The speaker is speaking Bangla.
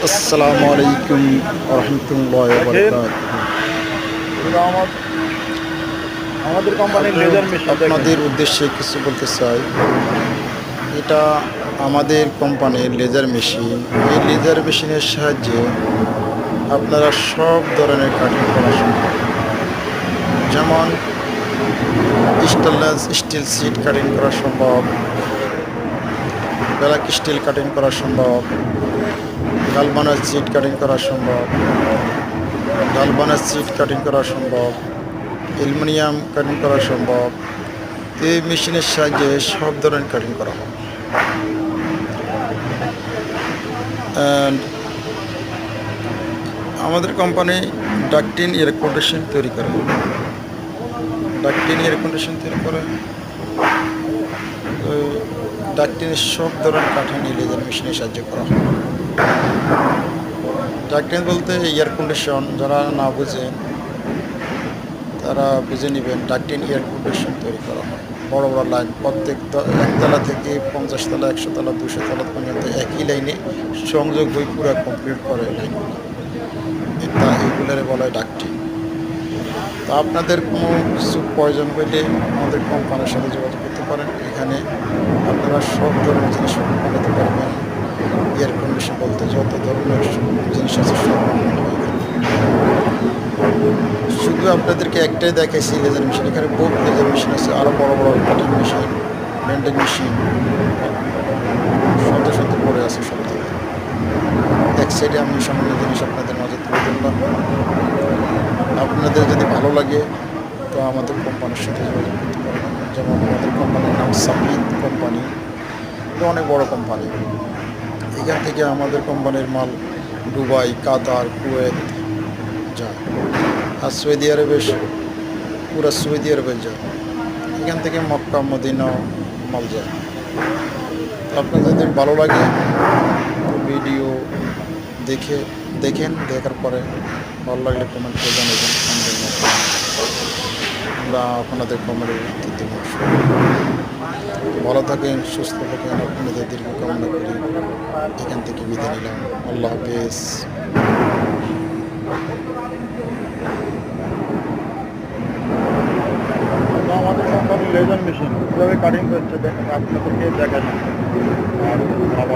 আসসালামু আলাইকুম রহমতুল্লাহ আমাদের কোম্পানির লেজার মেশিন আপনাদের উদ্দেশ্যে কিছু বলতে চাই। এটা আমাদের কোম্পানির লেজার মেশিন। এই লেজার মেশিনের সাহায্যে আপনারা সব ধরনের কাটিং করা সম্ভব। যেমন স্টেনলেস স্টিল সিট কাটিং করা সম্ভব, ব্ল্যাক স্টিল কাটিং করা সম্ভব, গালভানাইজ সিট কাটিং করা সম্ভব, গালভানাইজ সিট কাটিং করা সম্ভব, অ্যালুমিনিয়াম কাটিং করা সম্ভব। এই মেশিনের সাহায্যে সব ধরনের কাটিং করা হয়। অ্যান্ড আমাদের কোম্পানি ডাকটিন এয়ার কন্ডিশন তৈরি করে। ডাকটিন এয়ার কন্ডিশন তৈরি করে। ডাকটিনের সব ধরনের কাঠানি লেজার মেশিনের সাহায্যে করা হয়। ডাকটিন বলতে এয়ার কন্ডিশন, যারা না বুঝেন তারা বুঝে নেবেন। ডাকটিন এয়ার কন্ডিশন তৈরি করা হয় বড় বড় লাইন, প্রত্যেক একতলা থেকে 50 তলা, 100 তলা, 200 তলা পর্যন্ত একই লাইনে সংযোগ হয়ে পুরো কমপ্লিট করে লাইনগুলো। এগুলোরে বলা হয় ডাকটিন। তো আপনাদের কোনো কিছু প্রয়োজন হলে আমাদের কোম্পানির সাথে যোগাযোগ করতে পারেন। এখানে আপনারা সব ধরনের জিনিস বানাতে পারবেন। এয়ার কন্ডিশন বলতে যত ধরনের জিনিস আছে সব বানানো হয়। শুধু আপনাদেরকে একটাই দেখাইছি লেজার মেশিন। এখানে বহুত লেজার মেশিন আছে, আরও বড় বড় কাটিং মেশিন, ব্যান্ডিং মেশিন, শত শত পড়ে আছে সব থেকে। এক সাইডে আমি সামান্য জিনিস আপনাদের মাঝে তুলে ধরলাম। আপনাদের যদি ভালো লাগে তো আমাদের কোম্পানির সাথে যোগাযোগ করতে পারবেন। যেমন আমাদের কোম্পানির নাম সামিদ কোম্পানি, এটা অনেক বড় কোম্পানি। এখান থেকে আমাদের কোম্পানির মাল দুবাই, কাতার, কুয়েত যায়, আর সৌদি আরবে, পুরো সৌদি আরবে যায়। এখান থেকে মক্কা, মদিনা মাল যায়। তো আপনার যদি ভালো লাগে ভিডিও দেখার পরে ভালো লাগলে কমেন্ট করে জানাবেন। আমরা আপনাদের কমেন্টের উত্তর দেব। ভালো থাকেন, সুস্থ থাকেন, আপনাদের দীর্ঘ কামনা করি। এখান থেকে বিদায় নিলাম। আল্লাহ হাফেজ। আমাদের কোম্পানির লেজার মেশিন কীভাবে কাটিং করছে দেখেন, আপনাদেরকে দেখাচ্ছি। আর আবার